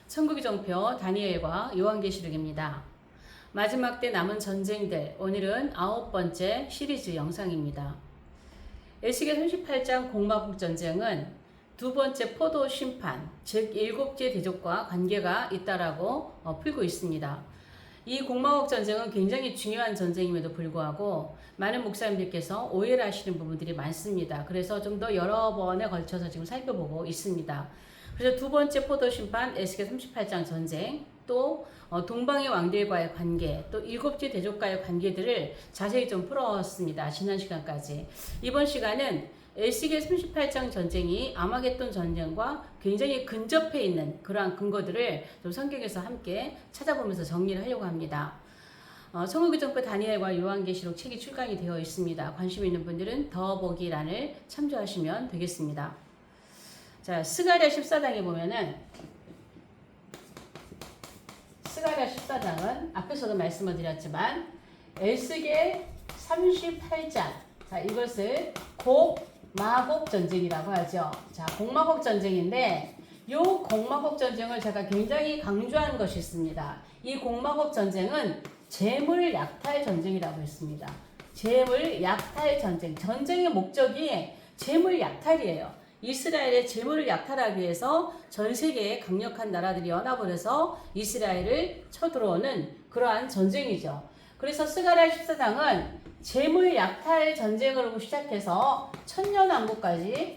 천국의 종표 다니엘과 요한계시록입니다. 마지막 때 남은 전쟁들, 오늘은 9번째 시리즈 영상입니다. 에스겔 38장 공마국 전쟁은 두 번째 포도 심판, 즉 7개 대족과 관계가 있다라고 풀고 있습니다. 이 공마국 전쟁은 굉장히 중요한 전쟁임에도 불구하고 많은 목사님들께서 오해를 하시는 부분들이 많습니다. 그래서 좀 더 여러 번에 걸쳐서 지금 살펴보고 있습니다. 그래서 두 번째 포도 심판, 에스겔 38장 전쟁, 또 동방의 왕들과의 관계, 또 7개 대족과의 관계들을 자세히 좀 풀었습니다. 지난 시간까지. 이번 시간은 에스겔 38장 전쟁이 아마겟돈 전쟁과 굉장히 근접해 있는 그러한 근거들을 좀 성경에서 함께 찾아보면서 정리를 하려고 합니다. 천국의 종표 다니엘과 요한계시록 책이 출간이 되어 있습니다. 관심 있는 분들은 더보기란을 참조하시면 되겠습니다. 자, 스가랴 14장에 보면은 스가랴 14장은 앞에서도 말씀을 드렸지만 에스겔 38장, 자, 이것을 곡마곡 전쟁이라고 하죠. 자, 곡마곡 전쟁인데 이 곡마곡 전쟁을 제가 굉장히 강조한 것이 있습니다. 이 곡마곡 전쟁은 재물 약탈 전쟁이라고 했습니다. 재물 약탈 전쟁. 전쟁의 목적이 재물 약탈이에요. 이스라엘의 재물을 약탈하기 위해서 전 세계의 강력한 나라들이 연합을 해서 이스라엘을 쳐들어오는 그러한 전쟁이죠. 그래서 스가랴 14장은 재물 약탈 전쟁으로 시작해서 천년왕국까지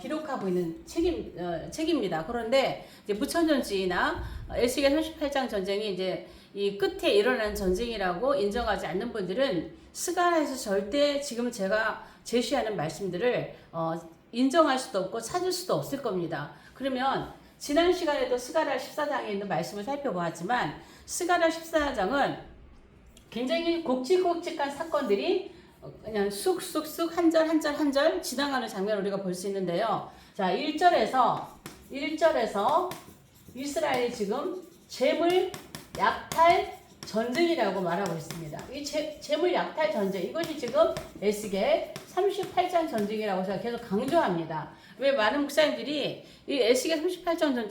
기록하고 있는 책입니다. 그런데 이제 무천년주의나 에스겔 38장 전쟁이 이제 이 끝에 일어난 전쟁이라고 인정하지 않는 분들은 스가랴에서 절대 지금 제가 제시하는 말씀들을 인정할 수도 없고 찾을 수도 없을 겁니다. 그러면 지난 시간에도 스가랴 14장에 있는 말씀을 살펴보았지만 스가랴 14장은 굉장히 굵직굵직한 사건들이 그냥 쑥쑥쑥 한 절 지나가는 장면을 우리가 볼 수 있는데요. 자, 1절에서 이스라엘이 지금 재물 약탈 전쟁이라고 말하고 있습니다. 이 재물 약탈 전쟁, 이것이 지금 에스겔 38장 전쟁이라고 제가 계속 강조합니다. 왜 많은 목사님들이 이 에스겔 38장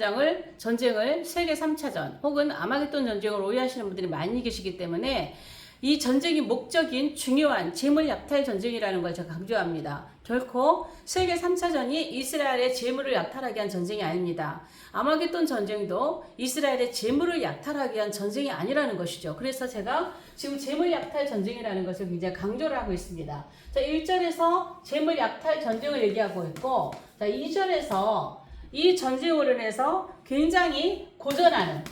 전쟁을 세계 3차전 혹은 아마겟돈 전쟁으로 오해하시는 분들이 많이 계시기 때문에 이 전쟁의 목적인 중요한 재물 약탈 전쟁이라는 걸 제가 강조합니다. 결코 세계 3차전이 이스라엘의 재물을 약탈하기 위한 전쟁이 아닙니다. 아마겟돈 전쟁도 이스라엘의 재물을 약탈하기 위한 전쟁이 아니라는 것이죠. 그래서 제가 지금 재물 약탈 전쟁이라는 것을 굉장히 강조를 하고 있습니다. 자, 1절에서 재물 약탈 전쟁을 얘기하고 있고, 자, 2절에서 이 전쟁으로 인해서 굉장히 고전하는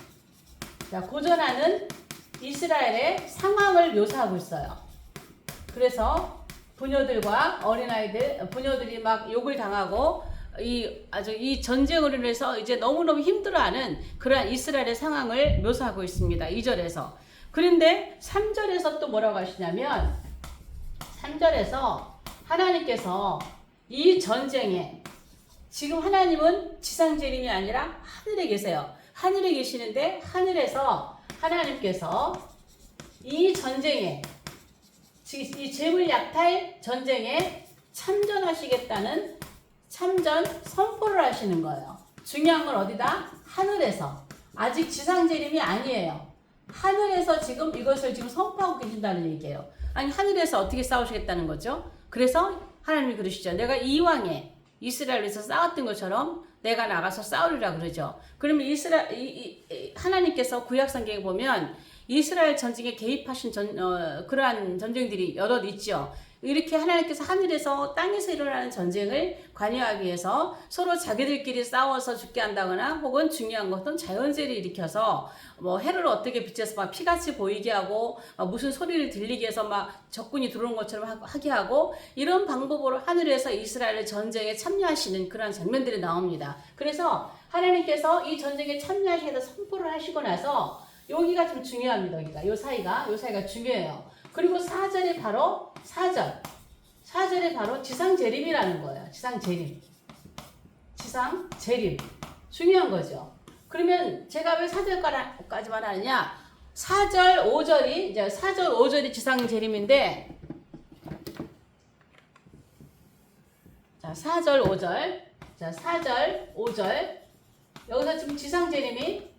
이스라엘의 상황을 묘사하고 있어요. 그래서 부녀들과 어린아이들, 부녀들이 막 욕을 당하고 이 전쟁으로 인해서 이제 너무너무 힘들어하는 그러한 이스라엘의 상황을 묘사하고 있습니다. 2절에서. 그런데 3절에서 또 뭐라고 하시냐면 3절에서 하나님께서 이 전쟁에 지금 하나님은 지상재림이 아니라 하늘에 계세요. 하늘에 계시는데 하늘에서 하나님께서 이 전쟁에, 이 재물 약탈 전쟁에 참전하시겠다는 참전 선포를 하시는 거예요. 중요한 건 어디다? 하늘에서. 아직 지상재림이 아니에요. 하늘에서 지금 이것을 지금 선포하고 계신다는 얘기예요. 아니, 하늘에서 어떻게 싸우시겠다는 거죠? 그래서 하나님이 그러시죠. 내가 이왕에 이스라엘에서 싸웠던 것처럼 내가 나가서 싸우리라 그러죠. 그러면 하나님께서 구약 성경에 보면 이스라엘 전쟁에 개입하신 그러한 전쟁들이 여럿 있죠. 이렇게 하나님께서 하늘에서 땅에서 일어나는 전쟁을 관여하기 위해서 서로 자기들끼리 싸워서 죽게 한다거나 혹은 중요한 것은 자연재해를 일으켜서 뭐 해를 어떻게 비춰서 막 피같이 보이게 하고 무슨 소리를 들리게 해서 막 적군이 들어온 것처럼 하게 하고 이런 방법으로 하늘에서 이스라엘의 전쟁에 참여하시는 그런 장면들이 나옵니다. 그래서 하나님께서 이 전쟁에 참여하시겠다 선포를 하시고 나서 여기가 좀 중요합니다. 여기가 요 사이가 중요해요. 그리고 4절에 바로 4절에 바로 지상재림이라는 거예요. 지상재림. 중요한 거죠. 그러면 제가 왜 4절까지만 하느냐? 4절, 5절이 이제 4절, 5절이 지상재림인데, 자, 4절, 5절. 여기서 지금 지상재림이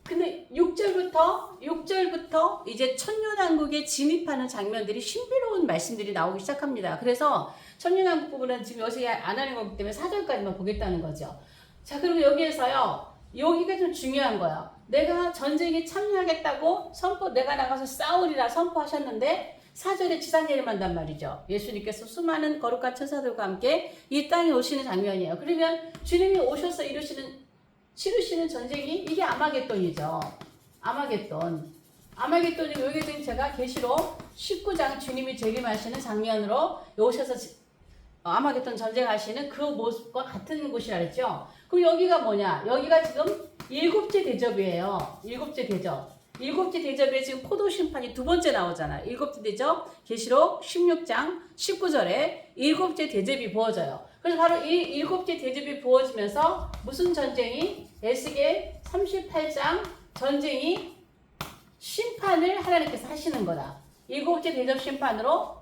근데 6절부터 이제 천년왕국에 진입하는 장면들이 신비로운 말씀들이 나오기 시작합니다. 그래서 천년왕국 부분은 지금 여기서 안 하는 거기 때문에 4절까지만 보겠다는 거죠. 자, 그리고 여기에서요. 여기가 좀 중요한 거예요. 내가 전쟁에 참여하겠다고 내가 나가서 싸우리라 선포하셨는데 4절에 지상예림한단 말이죠. 예수님께서 수많은 거룩한 천사들과 함께 이 땅에 오시는 장면이에요. 그러면 주님이 오셔서 치르시는 전쟁이 이게 아마겟돈이죠. 아마겟돈이 여기 지금 제가 계시록 19장 주님이 재림하시는 장면으로 오셔서 아마겟돈 전쟁하시는 그 모습과 같은 곳이라 그랬죠. 그럼 여기가 뭐냐? 여기가 지금 일곱째 대접이에요. 일곱째 대접에 지금 포도 심판이 두 번째 나오잖아요. 일곱째 대접, 계시록 16장 19절에 일곱째 대접이 부어져요. 그래서 바로 이 일곱째 대접이 부어지면서 무슨 전쟁이? 에스겔 38장 전쟁이 심판을 하나님께서 하시는 거다. 일곱째 대접 심판으로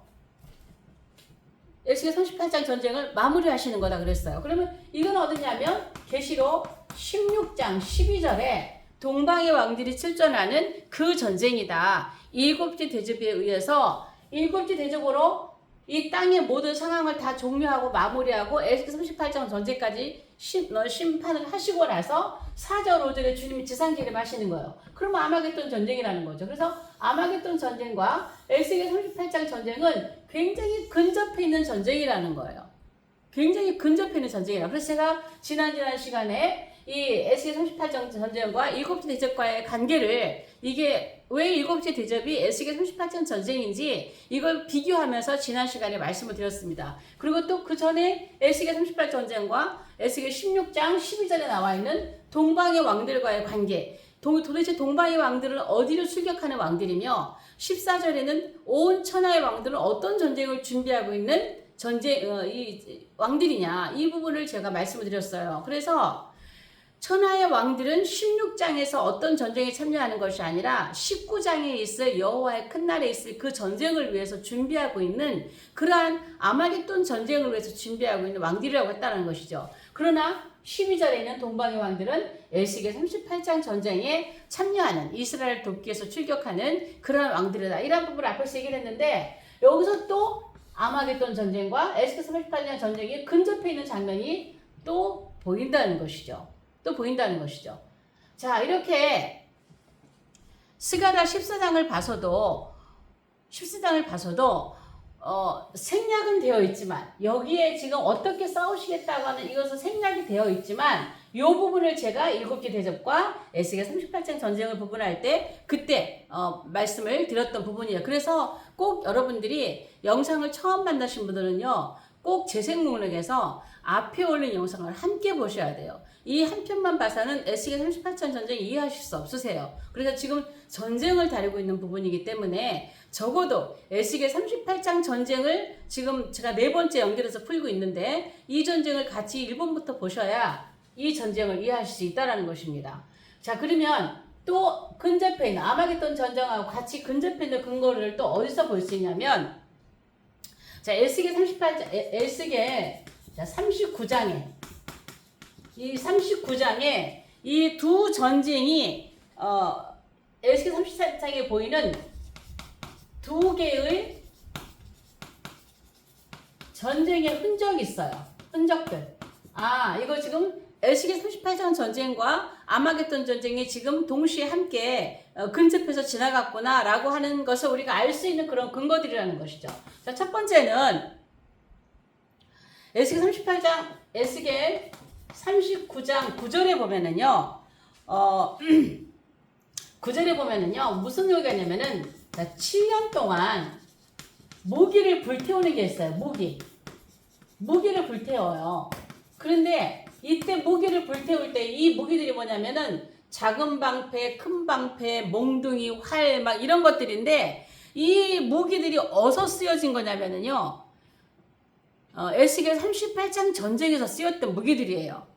에스겔 38장 전쟁을 마무리하시는 거다 그랬어요. 그러면 이건 어디냐면 계시록 16장 12절에 동방의 왕들이 출전하는 그 전쟁이다. 일곱째 대접에 의해서 일곱째 대접으로 이 땅의 모든 상황을 다 종료하고 마무리하고 에스겔 38장 전쟁까지 심판을 하시고 나서 4절 5절에 주님이 지상재림 하시는 거예요. 그러면 아마겟돈 전쟁이라는 거죠. 그래서 아마겟돈 전쟁과 에스겔 38장 전쟁은 굉장히 근접해 있는 전쟁이라는 거예요. 그래서 제가 지난 시간에 이 에스겔 38장 전쟁과 일곱째 대접과의 관계를 이게 왜 일곱째 대접이 에스겔 38장 전쟁인지 이걸 비교하면서 지난 시간에 말씀을 드렸습니다. 그리고 또 그 전에 에스겔 38 전쟁과 에스겔 16장 12절에 나와 있는 동방의 왕들과의 관계, 도대체 동방의 왕들은 어디를 출격하는 왕들이며 14절에는 온 천하의 왕들은 어떤 전쟁을 준비하고 있는 이 왕들이냐, 이 부분을 제가 말씀을 드렸어요. 그래서 천하의 왕들은 16장에서 어떤 전쟁에 참여하는 것이 아니라 19장에 있을 여호와의 큰 날에 있을 그 전쟁을 위해서 준비하고 있는 그러한 아마겟돈 전쟁을 위해서 준비하고 있는 왕들이라고 했다는 것이죠. 그러나 12절에 있는 동방의 왕들은 에스겔 38장 전쟁에 참여하는 이스라엘 돕기 위해서 출격하는 그러한 왕들이다. 이런 부분을 앞에서 얘기를 했는데 여기서 또 아마겟돈 전쟁과 에스겔 38장 전쟁이 근접해 있는 장면이 또 보인다는 것이죠. 자, 이렇게 스가랴 14장을 봐서도 생략은 되어 있지만 여기에 지금 어떻게 싸우시겠다고 하는 이것은 생략이 되어 있지만 이 부분을 제가 일곱째 대접과 에스겔 38장 전쟁을 부분할 때 그때 말씀을 드렸던 부분이에요. 그래서 꼭 여러분들이 영상을 처음 만나신 분들은요, 꼭 재생 목록에서 앞에 올린 영상을 함께 보셔야 돼요. 이 한 편만 봐서는 에스겔 38장 전쟁 이해하실 수 없으세요. 그래서 지금 전쟁을 다루고 있는 부분이기 때문에 적어도 에스겔 38장 전쟁을 지금 제가 4번째 연결해서 풀고 있는데 이 전쟁을 같이 1번부터 보셔야 이 전쟁을 이해하실 수 있다는 것입니다. 자, 그러면 또 근접해 있는 아마겟돈 전쟁하고 같이 근접해 있는 근거를 또 어디서 볼 수 있냐면, 자, 에스겔 39장에 이 두 전쟁이 에스겔 34장에 보이는 두 개의 전쟁의 흔적이 있어요. 흔적들. 이거 지금 에스겔 38장 전쟁과 아마겟돈 전쟁이 지금 동시에 함께 근접해서 지나갔구나 라고 하는 것을 우리가 알 수 있는 그런 근거들이라는 것이죠. 자, 첫 번째는 에스겔 39장 9절에 보면은요, 9절에 보면은요, 무슨 얘기가 있냐면은, 7년 동안 모기를 불태우는 게 있어요. 모기를 불태워요. 그런데 이때 모기를 불태울 때 이 모기들이 뭐냐면은, 작은 방패, 큰 방패, 몽둥이, 활, 막 이런 것들인데, 이 모기들이 어디서 쓰여진 거냐면은요, 에스겔 38장 전쟁에서 쓰였던 무기들이에요.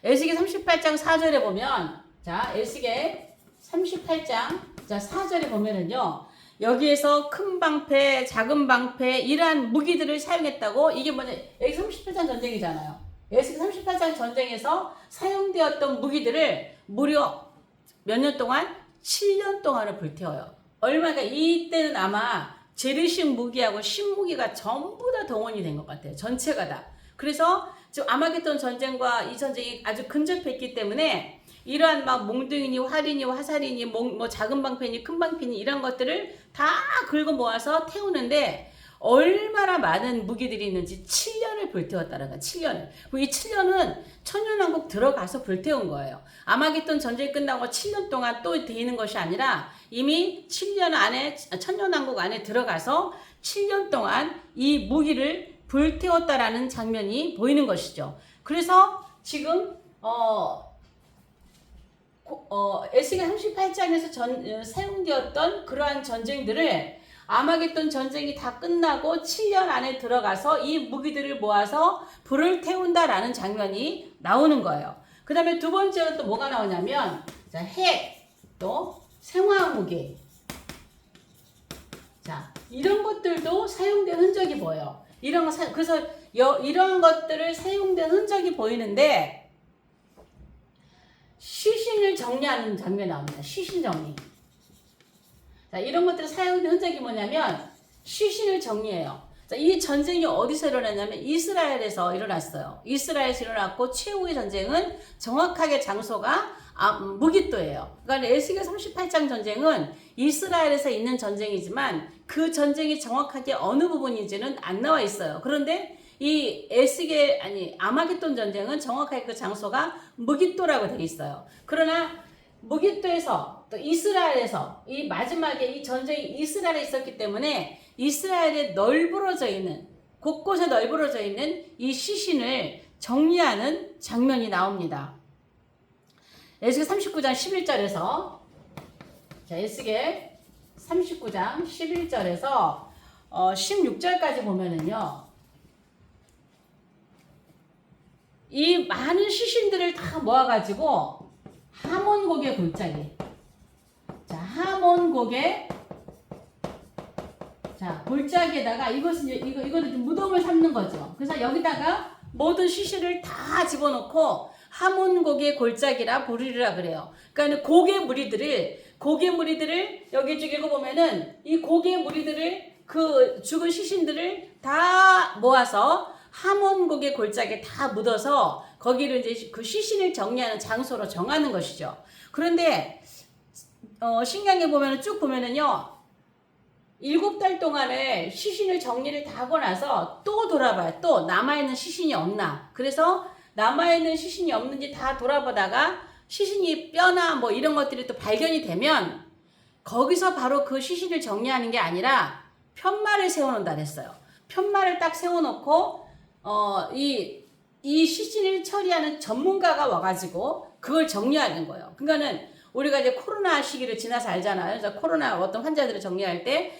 에스겔 38장 4절에 보면, 자, 에스겔 38장 4절에 보면은요, 여기에서 큰 방패, 작은 방패, 이러한 무기들을 사용했다고. 이게 뭐냐, 에스겔 38장 전쟁이잖아요. 에스겔 38장 전쟁에서 사용되었던 무기들을 무려 몇 년 동안? 7년 동안을 불태워요. 얼마가 이때는 아마 재래식 무기하고 신무기가 전부 다 동원이 된 것 같아요. 전체가 다. 그래서 지금 아마겟돈 전쟁과 이 전쟁이 아주 근접했기 때문에 이러한 막 몽둥이니 활이니 화살이니 뭐 작은 방패니 큰 방패니 이런 것들을 다 긁어 모아서 태우는데 얼마나 많은 무기들이 있는지 7년을 불태웠다는 거야. 7년을. 이 7년은 천년왕국 들어가서 불태운 거예요. 아마겟돈 전쟁이 끝나고 7년 동안 또 되는 것이 아니라 이미 7년 안에 천년왕국 안에 들어가서 7년 동안 이 무기를 불태웠다라는 장면이 보이는 것이죠. 그래서 지금 에스겔 38장에서 사용되었던 그러한 전쟁들을 아마겟돈 전쟁이 다 끝나고 7년 안에 들어가서 이 무기들을 모아서 불을 태운다라는 장면이 나오는 거예요. 그 다음에 두 번째로 또 뭐가 나오냐면 핵, 또 생화학 무기. 자, 이런 것들도 사용된 흔적이 보여요. 그래서 이런 것들을 사용된 흔적이 보이는데 시신을 정리하는 장면이 나옵니다. 시신 정리. 자, 이런 것들을 사용된 흔적이 뭐냐면 시신을 정리해요. 자, 이 전쟁이 어디서 일어났냐면 이스라엘에서 일어났어요. 이스라엘에서 일어났고 최후의 전쟁은 정확하게 장소가 무깃도예요. 그러니까 에스겔 38장 전쟁은 이스라엘에서 있는 전쟁이지만 그 전쟁이 정확하게 어느 부분인지는 안 나와 있어요. 그런데 이 아마겟돈 전쟁은 정확하게 그 장소가 무깃도라고 되어 있어요. 그러나 무깃도에서 또 이스라엘에서 이 마지막에 이 전쟁이 이스라엘에 있었기 때문에 이스라엘에 곳곳에 널브러져 있는 이 시신을 정리하는 장면이 나옵니다. 에스겔 39장 11절에서 에스겔 39장 11절에서 16절까지 보면은요. 이 많은 시신들을 다 모아가지고 하몬곡의 골짜기. 자, 하몬곡의 골짜기에다가 이거는 무덤을 삼는 거죠. 그래서 여기다가 모든 시신을 다 집어넣고 하몬곡의 골짜기라 부르리라 그래요. 그러니까 곡의 무리들을 여기 쭉 읽어보면은 이 곡의 무리들을 그 죽은 시신들을 다 모아서 하몬곡의 골짜기에 다 묻어서 거기를 이제 그 시신을 정리하는 장소로 정하는 것이죠. 그런데 신경에 보면은 쭉 보면은요. 7달 동안에 시신을 정리를 다 하고 나서 또 돌아봐요. 또 남아있는 시신이 없나. 그래서 남아있는 시신이 없는지 다 돌아보다가 시신이 뼈나 뭐 이런 것들이 또 발견이 되면 거기서 바로 그 시신을 정리하는 게 아니라 편말을 세워놓는다 그랬어요. 편말을 딱 세워놓고 이 시신을 처리하는 전문가가 와가지고 그걸 정리하는 거예요. 그러니까는 우리가 이제 코로나 시기를 지나서 알잖아요. 그래서 코로나 어떤 환자들을 정리할 때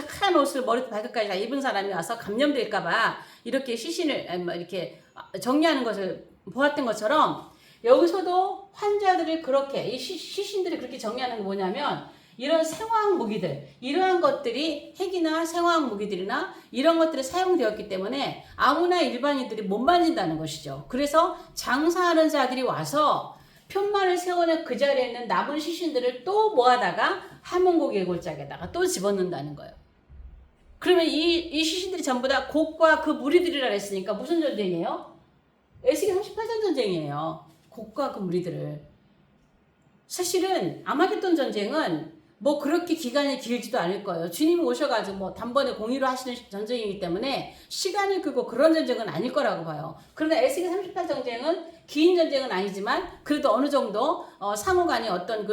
하얀 옷을 머리부터 발끝까지 다 입은 사람이 와서 감염될까봐 이렇게 시신을 이렇게 정리하는 것을 보았던 것처럼 여기서도 환자들을 그렇게 이 시신들을 그렇게 정리하는 게 뭐냐면 이런 생화학 무기들, 이러한 것들이 핵이나 생화학 무기들이나 이런 것들이 사용되었기 때문에 아무나 일반인들이 못 만진다는 것이죠. 그래서 장사하는 자들이 와서 편말을 세워낸 그 자리에 있는 남은 시신들을 또 모아다가 하몬곡의 골짜기에다가 또 집어넣는다는 거예요. 그러면 이 시신들이 전부 다 곡과 그 무리들이라 했으니까 무슨 전쟁이에요? 에스겔 38장 전쟁이에요. 곡과 그 무리들을. 사실은 아마겟돈 전쟁은 뭐 그렇게 기간이 길지도 않을 거예요. 주님이 오셔가지고 뭐 단번에 공의로 하시는 전쟁이기 때문에 시간을 끌고 그런 전쟁은 아닐 거라고 봐요. 그러나 에스겔 38 전쟁은 긴 전쟁은 아니지만 그래도 어느 정도 상호간이 어떤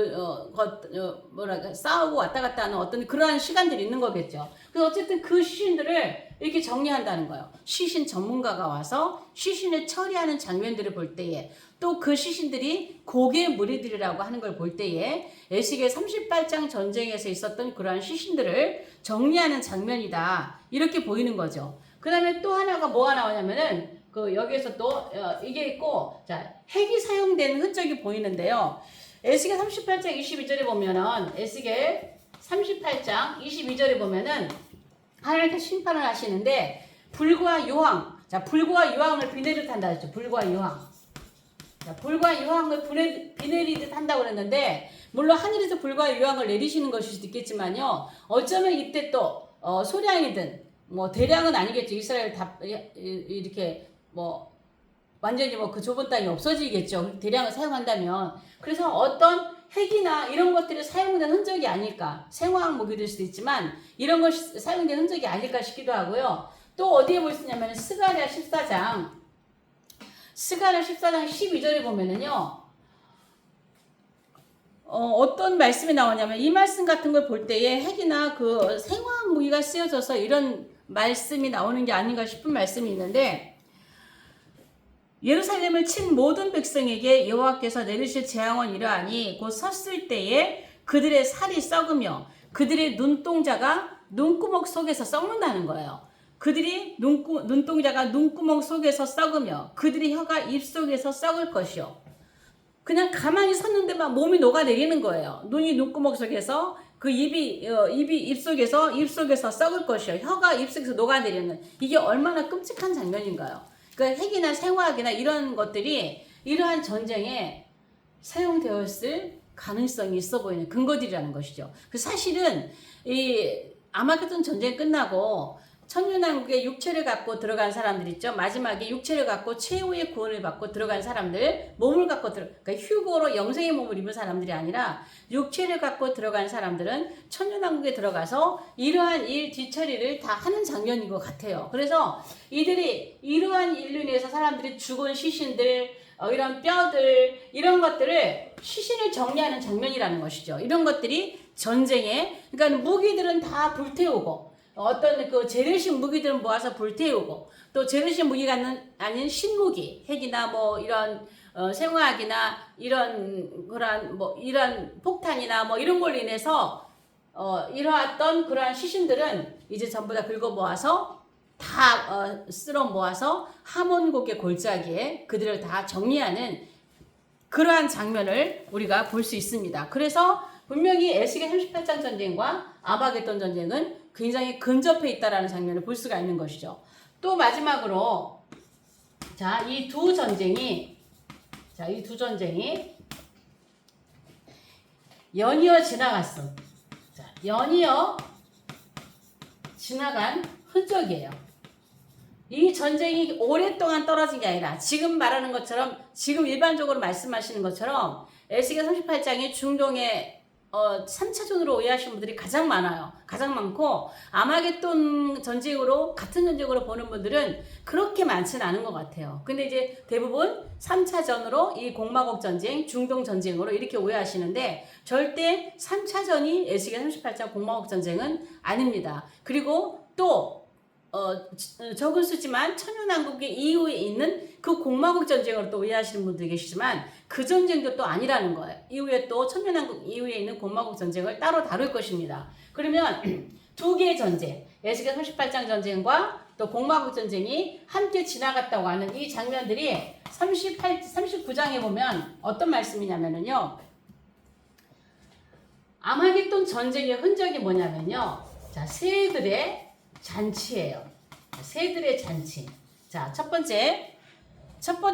싸우고 왔다 갔다 하는 어떤 그러한 시간들이 있는 거겠죠. 그래서 어쨌든 그 시신들을 이렇게 정리한다는 거예요. 시신 전문가가 와서 시신을 처리하는 장면들을 볼 때에 또 그 시신들이 곡의 무리들이라고 하는 걸 볼 때에 에스겔 38장 전쟁에서 있었던 그러한 시신들을 정리하는 장면이다. 이렇게 보이는 거죠. 그 다음에 또 하나가 뭐가 나오냐면은 여기에서 또 이게 있고 자 핵이 사용된 흔적이 보이는데요. 에스겔 38장 22절에 보면은 에스겔 38장 22절에 보면은 하나님께서 심판을 하시는데 불과 유황 자, 불과 유황을 비 내리듯 한다 했죠. 불과 유황. 자, 불과 유황을 비 내리듯 한다고 그랬는데, 물론 하늘에서 불과 유황을 내리시는 것일 수도 있겠지만요. 어쩌면 이때 또 소량이든 뭐 대량은 아니겠죠. 이스라엘 다 이렇게 뭐 완전히 뭐 그 좁은 땅이 없어지겠죠. 대량을 사용한다면. 그래서 어떤 핵이나 이런 것들이 사용된 흔적이 아닐까. 생화학 무기일 수도 있지만 이런 것이 사용된 흔적이 아닐까 싶기도 하고요. 또 어디에 볼 수 있냐면 스가랴 14장 12절에 보면은요. 어떤 말씀이 나오냐면 이 말씀 같은 걸 볼 때에 핵이나 그 생화학 무기가 쓰여져서 이런 말씀이 나오는 게 아닌가 싶은 말씀이 있는데, 예루살렘을 친 모든 백성에게 여호와께서 내리실 재앙은 이러하니 곧 섰을 때에 그들의 살이 썩으며 그들의 눈동자가 눈구멍 속에서 썩는다는 거예요. 그들이 눈동자가 눈구멍 속에서 썩으며 그들의 혀가 입 속에서 썩을 것이요. 그냥 가만히 섰는데 막 몸이 녹아내리는 거예요. 눈이 눈구멍 속에서 그 입이 입 속에서 썩을 것이요. 혀가 입 속에서 녹아내리는, 이게 얼마나 끔찍한 장면인가요? 그러니까 핵이나 생화학이나 이런 것들이 이러한 전쟁에 사용되었을 가능성이 있어 보이는 근거들이라는 것이죠. 그 사실은 이 아마겟돈 전쟁 끝나고 천년왕국의 육체를 갖고 들어간 사람들 있죠. 마지막에 육체를 갖고 최후의 구원을 받고 들어간 사람들, 몸을 갖고 그러니까 휴거로 영생의 몸을 입은 사람들이 아니라 육체를 갖고 들어간 사람들은 천년왕국에 들어가서 이러한 일 뒤처리를 다 하는 장면인 것 같아요. 그래서 이들이 이러한 일로 인해서 사람들이 죽은 시신들, 이런 뼈들, 이런 것들을 시신을 정리하는 장면이라는 것이죠. 이런 것들이 전쟁에, 그러니까 무기들은 다 불태우고 어떤 그 재래식 무기들은 모아서 불태우고, 또 재래식 무기가 아닌 신무기, 핵이나 뭐 이런 생화학이나 이런 그런 뭐 이런 폭탄이나 뭐 이런 걸로 인해서 이러했던 그러한 시신들은 이제 전부 다 긁어 모아서 다 쓸어 모아서 하몬국의 골짜기에 그들을 다 정리하는 그러한 장면을 우리가 볼 수 있습니다. 그래서 분명히 에스겔 38장 전쟁과 아마겟돈 전쟁은 굉장히 근접해 있다라는 장면을 볼 수가 있는 것이죠. 또 마지막으로 이 두 전쟁이 연이어 지나갔어. 연이어 지나간 흔적이에요. 이 전쟁이 오랫동안 떨어진 게 아니라 지금 말하는 것처럼, 지금 일반적으로 말씀하시는 것처럼 에스겔 38장이 중동의 3차전으로 오해하시는 분들이 가장 많아요. 가장 많고, 아마겟돈 전쟁으로, 같은 전쟁으로 보는 분들은 그렇게 많지는 않은 것 같아요. 근데 이제 대부분 3차전으로 이 공마곡 전쟁, 중동 전쟁으로 이렇게 오해하시는데, 절대 3차전이 에스겔 38장 공마곡 전쟁은 아닙니다. 그리고 또 적은 수지만 천년왕국 이후에 있는 그 공마국 전쟁으로 또 오해하시는 분들이 계시지만 그 전쟁도 또 아니라는 거예요. 이후에 또 천년왕국 이후에 있는 공마국 전쟁을 따로 다룰 것입니다. 그러면 두 개의 전쟁, 에스겔 38장 전쟁과 또 공마국 전쟁이 함께 지나갔다고 하는 이 장면들이 39장에 보면 어떤 말씀이냐면요. 아마겟돈 전쟁의 흔적이 뭐냐면요. 새들의 잔치예요. 새들의 잔치. 첫 번째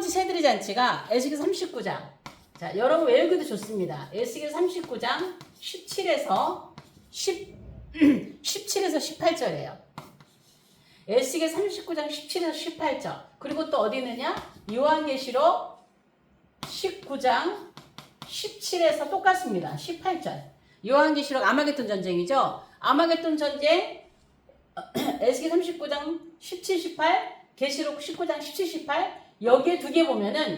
새들의 잔치가 에스겔 39장. 여러분 외우기도 좋습니다. 에스겔 39장 17에서 18절이에요. 에스겔 39장 17에서 18절. 그리고 또 어디 있느냐? 요한계시록 19장 17에서 똑같습니다. 18절. 요한계시록 아마겟돈 전쟁이죠. 아마겟돈 전쟁 에스겔 39장 17, 18, 계시록 19장 17, 18 여기에 두 개 보면은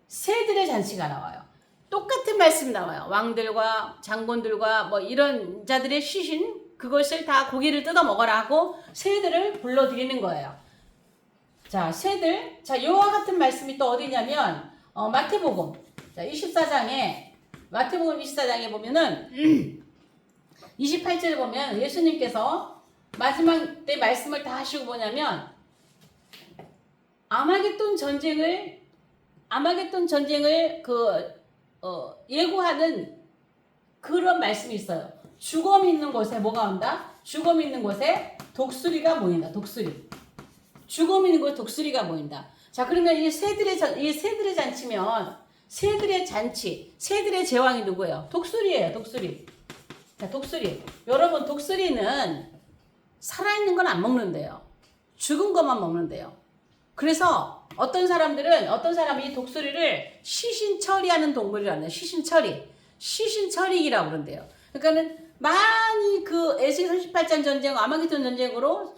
새들의 잔치가 나와요. 똑같은 말씀이 나와요. 왕들과 장군들과 뭐 이런 자들의 시신, 그것을 다 고기를 뜯어 먹어라 하고 새들을 불러들이는 거예요. 새들. 요와 같은 말씀이 또 어디냐면 마태복음 24장에 보면은 28절에 보면 예수님께서 마지막 때 말씀을 다 하시고 뭐냐면 아마겟돈 전쟁을 예고하는 그런 말씀이 있어요. 죽음 있는 곳에 뭐가 온다? 죽음 있는 곳에 독수리가 모인다. 독수리. 죽음 있는 곳에 독수리가 보인다. 자, 그러면 이 새들의 잔치면 새들의 잔치, 새들의 제왕이 누구예요? 독수리예요, 독수리. 자, 독수리. 여러분, 독수리는 살아있는 건 안 먹는데요. 죽은 것만 먹는데요. 그래서 어떤 사람이 이 독수리를 시신처리하는 동물이라는 시신처리기라고 그런대요. 그러니까는 많이 그 에스겔 38장 전쟁, 아마겟돈 전쟁으로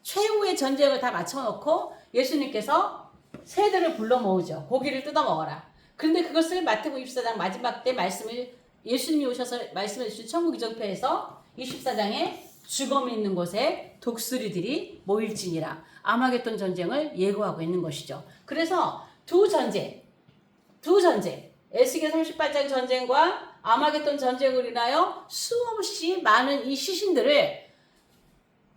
최후의 전쟁을 다 맞춰놓고 예수님께서 새들을 불러 모으죠. 고기를 뜯어 먹어라. 그런데 그것을 마태복음 24장 마지막 때 말씀을 예수님이 오셔서 말씀해 주신 천국 이정표에서 24장에 죽음이 있는 곳에 독수리들이 모일지니라. 아마겟돈 전쟁을 예고하고 있는 것이죠. 그래서 두 전쟁, 에스겔 38장 전쟁과 아마겟돈 전쟁으로 인하여 수없이 많은 이 시신들을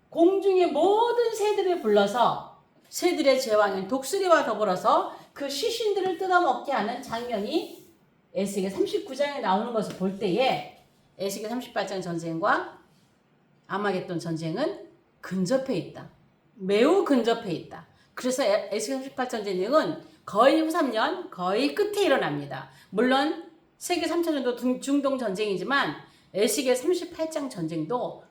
공중의 모든 새들을 불러서 새들의 제왕인 독수리와 더불어서 그 시신들을 뜯어먹게 하는 장면이 에스겔 39장에 나오는 것을 볼 때에 에스겔 38장 전쟁과 아마겟돈 전쟁은 근접해 있다. 매우 근접해 있다. 그래서 에스겔 38장 전쟁은 거의 후 3년, 거의 끝에 일어납니다. 물론 세계 3차 전도 중동 전쟁이지만 에스겔 38장 전쟁도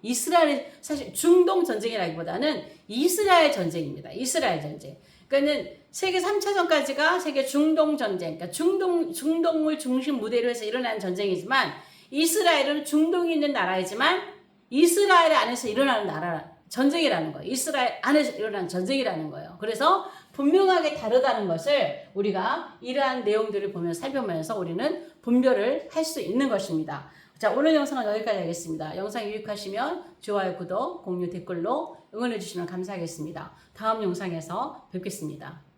이스라엘, 사실 중동 전쟁이라기보다는 이스라엘 전쟁입니다. 이스라엘 전쟁. 그러니까는 세계 3차전까지가 세계 중동 전쟁, 그러니까 중동을 중심 무대로 해서 일어나는 전쟁이지만 이스라엘은 중동이 있는 나라이지만 이스라엘 안에서 일어나는 전쟁이라는 거예요. 이스라엘 안에서 일어나는 전쟁이라는 거예요. 그래서 분명하게 다르다는 것을 우리가 이러한 내용들을 살펴보면서 우리는 분별을 할 수 있는 것입니다. 자, 오늘 영상은 여기까지 하겠습니다. 영상이 유익하시면 좋아요, 구독, 공유, 댓글로 응원해 주시면 감사하겠습니다. 다음 영상에서 뵙겠습니다.